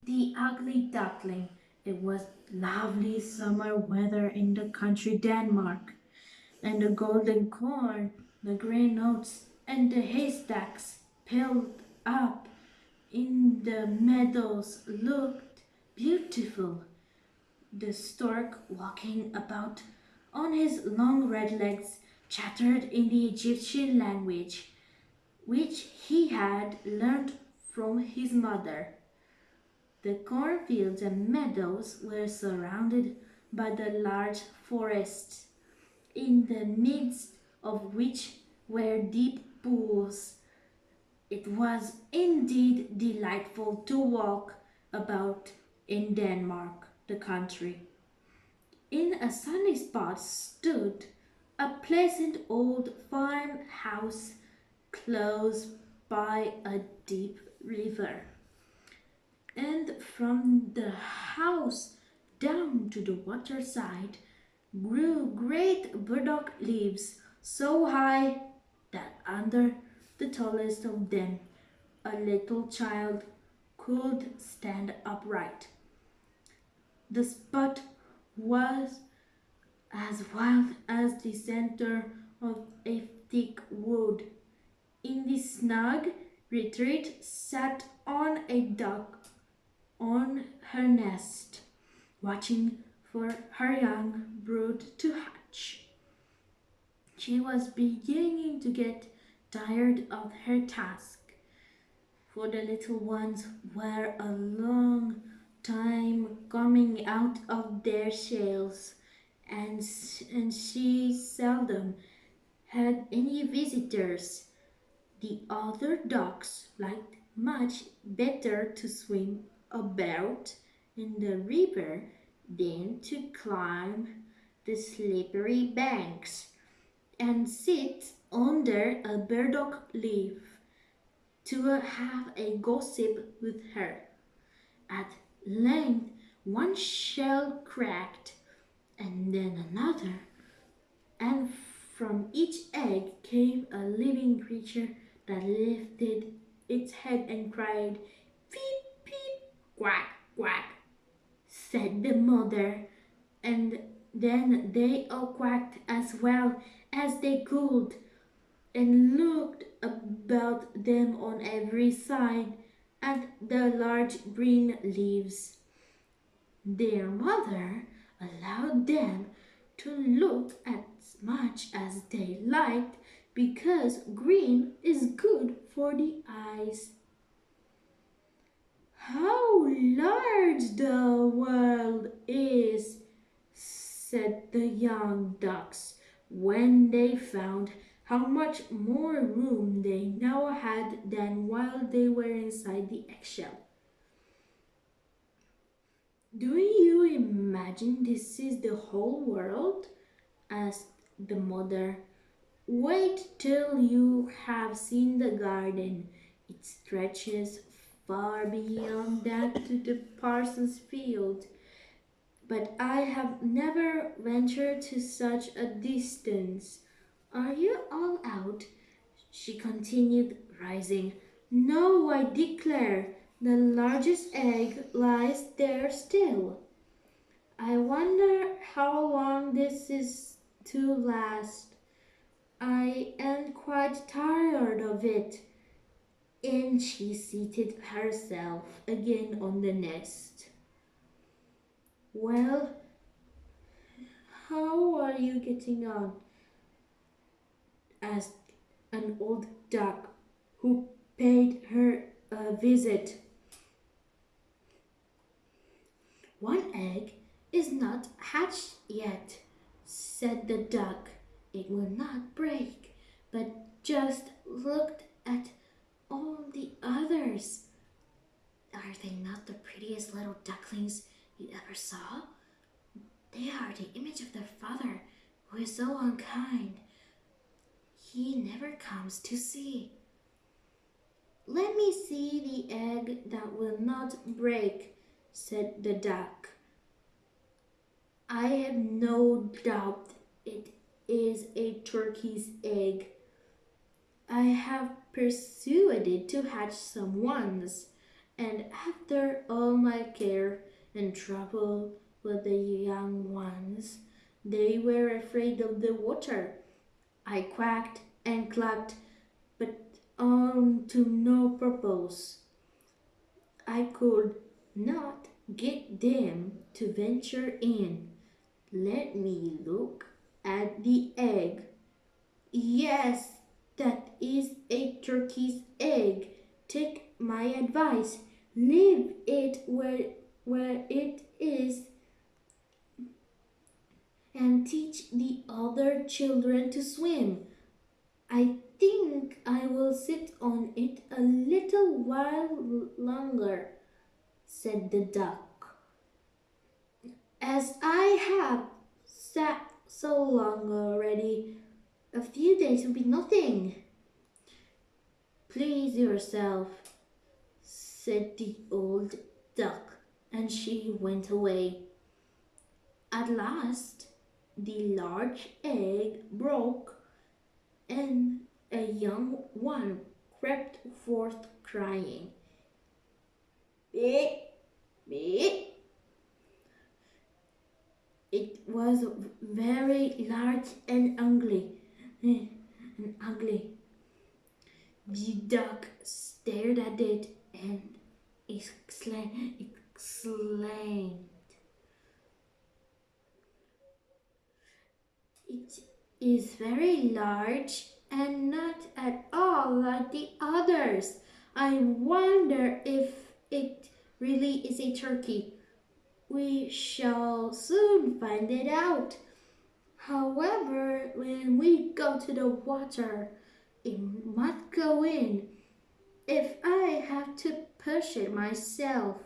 The ugly duckling. It was lovely summer weather in the country Denmark, and the golden corn, the green oats, and the haystacks piled up in the meadows looked beautiful. The stork, walking about on his long red legs, chattered in the Egyptian language, which he had learnt from his mother. The cornfields and meadows were surrounded by the large forests, in the midst of which were deep pools. It was indeed delightful to walk about in Denmark, the country. In a sunny spot stood a pleasant old farmhouse close by a deep river, and from the house down to the waterside grew great burdock leaves so high that under the tallest of them a little child could stand upright. The spot was as wild as the center of a thick wood. In this snug retreat sat on a duck on her nest, watching for her young brood to hatch. She was beginning to get tired of her task, for the little ones were a long time coming out of their shells, and she seldom had any visitors. The other ducks liked much better to swim about in the river than to climb the slippery banks and sit under a burdock leaf to have a gossip with her. At length one shell cracked, and then another, and from each egg came a living creature that lifted its head and cried, "Peep, peep, quack, quack," said the mother, and then they all quacked as well as they could, and looked about them on every side at the large green leaves. Their mother allowed them to look as much as they liked because green is good for the eyes. "How large the world is," said the young ducks when they found how much more room they now had than while they were inside the eggshell. "Do you imagine this is the whole world?" asked the mother. "Wait till you have seen the garden. It stretches far beyond that to the parson's field. But I have never ventured to such a distance. Are you all out?" she continued, rising. "No, I declare, the largest egg lies there still. I wonder how long this is to last. I am quite tired of it." And she seated herself again on the nest. "Well, how are you getting on?" asked an old duck who paid her a visit. "One egg is not hatched yet," said the duck. "It will not break, but just looked at all the others. Are they not the prettiest little ducklings you ever saw? They are the image of their father, who is so unkind. He never comes to see." "Let me see the egg that will not break," said the duck. "I have no doubt it is a turkey's egg. I have persuaded to hatch some once, And after all my care and trouble with the young ones, they were afraid of the water. I quacked and clucked, but all to no purpose. I could not get them to venture in. Let me look at the egg. Yes, that is a turkey's egg. Take my advice. Leave it where it is and teach the other children to swim. I think I will sit on it a little while longer, said the duck. As I have sat so long already, a few days will be nothing. Please yourself, said the old duck, and she went away. At last, the large egg broke, and a young one crept forth crying, "Beep, beep." It was very large and ugly. The duck stared at it and exclaimed, "It is very large and not at all like the others. I wonder if it really is a turkey. We shall soon find it out. However, when we go to the water, it must go in. If I have to push it myself,